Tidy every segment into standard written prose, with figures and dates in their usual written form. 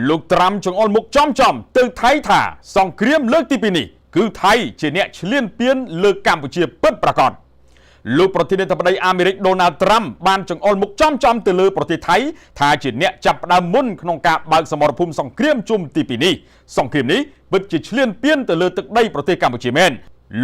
លោកត្រាំចង្អុលមុខចំទៅថៃថាសង្គ្រាមលើកទី2នេះគឺថៃជាអ្នកឈ្លានពានលើកម្ពុជាពិតប្រាកដលោកប្រធានាធិបតីអាមេរិកដូណាល់ត្រាំបានចង្អុលមុខចំទៅលើប្រទេសថៃថាជាអ្នកចាប់ផ្ដើមមុនក្នុងការបើកសមរភូមិសង្គ្រាមជុំទី2នេះសង្គ្រាមនេះពិតជាឈ្លានពានទៅលើទឹកដីប្រទេសកម្ពុជាមែន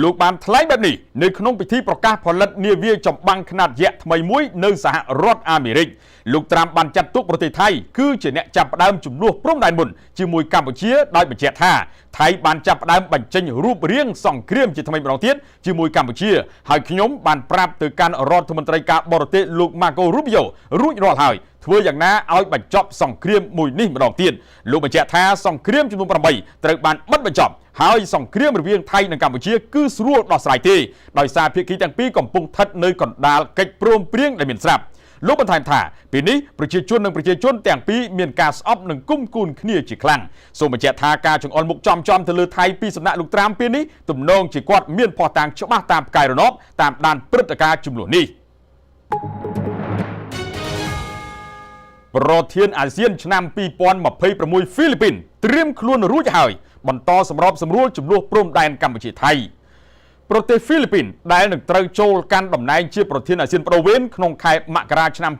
លោកបានថ្លែងបែបនេះនៅក្នុងពិធីប្រកាសផលិតនាវាចម្បាំងខ្នាតយក្សថ្មីមួយនៅសហរដ្ឋអាមេរិកលោកត្រាំបានចាត់ទុកប្រទេសថៃគឺជាអ្នកចាប់ផ្ដើមចំនួនព្រំដែនមុនជាមួយកម្ពុជាដោយបញ្ជាក់ថាថៃបានចាប់ផ្ដើមបញ្ចេញរូបរាងសង្គ្រាមជាថ្មីម្ដងទៀតជាមួយកម្ពុជាហើយខ្ញុំបានប្រាប់ទៅកាន់រដ្ឋមន្ត្រីការបរទេសលោក Marco Rubio រួចរាល់ហើយធ្វើយ៉ាងណាឲ្យបញ្ចប់សង្គ្រាមមួយនេះម្ដងទៀតលោកបញ្ជាក់ថាសង្គ្រាមចំនួន8ត្រូវបានបិទបញ្ចប់ហើយសង្គ្រាមរវាងថៃនិងកម្ពុជាគឺស្រួលដោះស្រាយទេដោយសារភាគីទាំងពីរកំពុងស្ថិតនៅកណ្ដាលកិច្ចព្រមព្រៀងដែលមានស្រាប់លោកបន្ថែមថាពេលនេះប្រជាជននិងប្រជាជនទាំងពីរមានការស្អប់និងគុំគួនគ្នាជាខ្លាំងសូមបញ្ជាក់ថាការចង្អុលមុខចំទៅលើថៃពីសំណាក់លោកត្រាំពេលនេះទំនងជាគាត់មានភស្តុតាងច្បាស់តាមផ្កាយរណបតាមដានព្រឹត្តិការណ៍ចំនួននេះប្រធានអាស៊ានឆ្នាំ2026ហ្វីលីពីនត្រៀមខ្លួនរួចហើយបន្តសម្របសម្រួលចំនួនព្រំដែនកម្ពុជាថៃប្រទេសហ្វីលីពីនដែលនឹងត្រូវចូលកាន់តំណែងជាប្រធានអាស៊ានប្រូវេនក្នុងខែមករាឆ្នាំ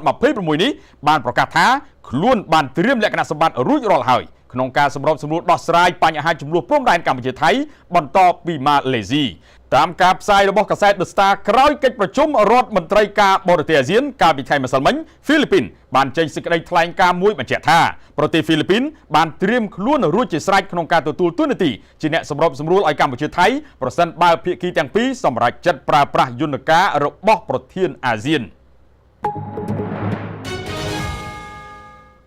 2026នេះបានប្រកាសថាខ្លួនបានត្រៀមលក្ខណៈសម្បត្តិរួចរាល់ហើយក្នុងការសម្របសម្រួលដោះស្រាយបញ្ហាចំនួនព្រំដែនកម្ពុជាថៃបន្តពីម៉ាឡេស៊ីតាមការផ្សាយរបស់កាសែត The Star ក្រោយកិច្ចប្រជុំរដ្ឋមន្ត្រីការបរទេសអាស៊ានកាលពីថ្ងៃម្សិលមិញហ្វីលីពីនបានចេញសេចក្តីថ្លែងការណ៍មួយបញ្ជាក់ថាប្រទេសហ្វីលីពីនបានត្រៀមខ្លួនរួចជាស្រេចក្នុងការទទួលតួនាទីជាអ្នកសម្របសម្រួលឲ្យកម្ពុជាថៃប្រសិនបើភាគីទាំងពីរសម្រេចចិត្តប្រើប្រាស់យន្តការរបស់ប្រធានអាស៊ាន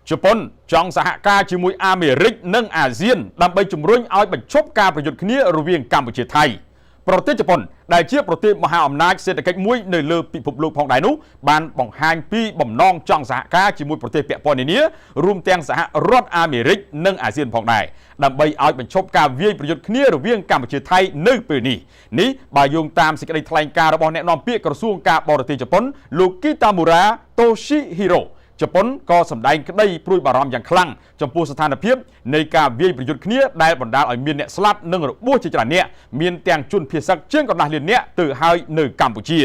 ជប៉ុនចង់សហការជាមួយអាមេរិកនិងអាស៊ានដើម្បីជំរុញឲ្យបញ្ឈប់ការប្រយុទ្ធគ្នារវាងកម្ពុជាថៃប្រទេសជប៉ុនដែលជាប្រទេសមហាអំណាចសេដ្ឋកិច្ចមួយនៅលើពិភពលោកផងដែរនោះបានបង្ហាញពីបំណងចង់សហការជាមួយប្រទេសពាក់ព័ន្ធនានារួមទាំងសហរដ្ឋអាមេរិកនិងអាស៊ានផងដែរដើម្បីឲ្យបញ្ឈប់ការវាយប្រយុទ្ធគ្នារវាងកម្ពុជាថៃនៅពេលនេះបើយោងតាមសេចក្តីថ្លែងការណ៍របស់អ្នកនាំពាក្យក្រសួងការបរទេសជប៉ុនលោក Kitamura Toshihiroជប៉ុនក៏សម្ដែងក្តីព្រួយបារម្ភយ៉ាងខ្លាំងចំពោះស្ថានភាពនៃការវាយប្រយុទ្ធគ្នាដែលបណ្ដាលឲ្យមានអ្នកស្លាប់និងរបួសជាច្រើនអ្នកមានទាំងជនភៀសសឹកជាងកន្លះលានអ្នកទៅហើយនៅកម្ពុជា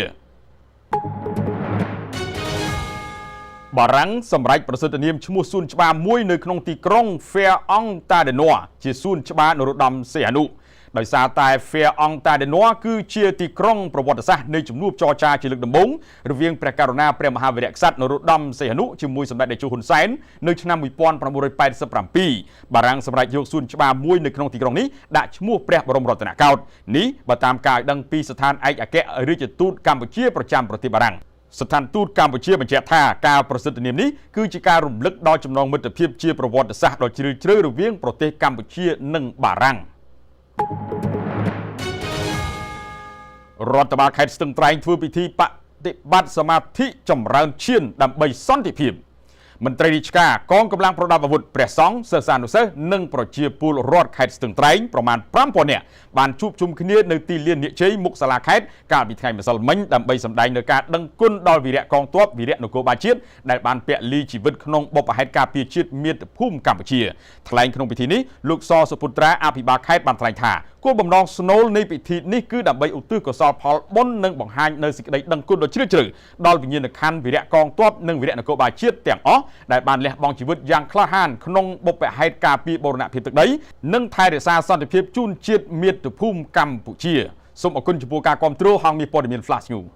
បារាំងសម្រេចប្រសិទ្ធនាមឈ្មោះសួនច្បារមួយនៅក្នុងទីក្រុង Fère-en-Tardenois ជាសួនច្បារនរោត្តមសីហនុដោយសារតែ Fère-en-Tardenois គឺជាទីក្រុងប្រវត្តិសាស្ត្រនៃជំនួបចរចាជាលើកដំបូងរវាងព្រះករុណាព្រះមហាវីរក្សត្រនរោត្តមសីហនុជាមួយសម្ដេចតេជោហ៊ុនសែននៅឆ្នាំ1987បារាំងសម្រេចយកសួនច្បារមួយនៅក្នុងទីក្រុងនេះដាក់ឈ្មោះព្រះបរមរតនកោដ្ឋនេះបើតាមការឲ្យដឹងពីស្ថានឯកអគ្គរដ្ឋទូតកម្ពុជាប្រចាំប្រទេសបារាំងស្ថានទូតកម្ពុជាបញ្ជាក់ថាការប្រសិទ្ធនាមនេះគឺជាការរំលឹកដល់ចំណងមិត្តភាពជាប្រវត្តិសាស្ត្រដ៏ជ្រាលជ្រៅរវាងប្រទេសកម្ពុជានិងបារាំងរដ្ឋបាលខេត្តស្ទឹងត្រែងធ្វើពិធីបដិបត្តិសមាធិចម្រើនឈានដើម្បីសន្តិភាពមន្ត្រីរាជការកងកម្លាំងប្រដាប់អាវុធព្រះសង្ឃសិស្សានុសិស្សនិងប្រជាពលរដ្ឋខេត្តស្ទឹងត្រែងប្រមាណ 5000 នាក់បានជួបជុំគ្នានៅទីលាននិជ័យមុខសាលាខេត្តកាលពីថ្ងៃម្សិលមិញដើម្បីសម្ដែងនូវការដឹងគុណដល់វីរៈកងទ័ពវីរៈនគរបាលជាតិដែលបានពលីជីវិតក្នុងបុព្វហេតុការពារជាតិមាតុភូមិកម្ពុជាថ្លែងក្នុងពិធីនេះលោកសសុពុត្រាអភិបាលខេត្តបានថ្លែងថាគោលបំណងស្នូលនៃពិធីនេះគឺដើម្បីឧទ្ទិសកុសលផលបុណ្យនិងបង្ហាញនូវសេចក្តីដឹងគុណដ៏ជ្រាលជ្រៅដល់វិញ្ញាណក្ខន្ធវីរៈកងទ័ពនិងវីរៈនគរបាលជាតិទាំងអស់ដែលបានលះបង់ជីវិតយ៉ាងក្លាហានក្នុងបុព្វហេតុការពារបូរណភាពទឹកដីនិងថែរក្សាសន្តិភាពជូនជាតិមាតុភូមិកម្ពុជាសូមអរគុណចំពោះការគាំទ្រហងមាសព័ត៌មាន Flash News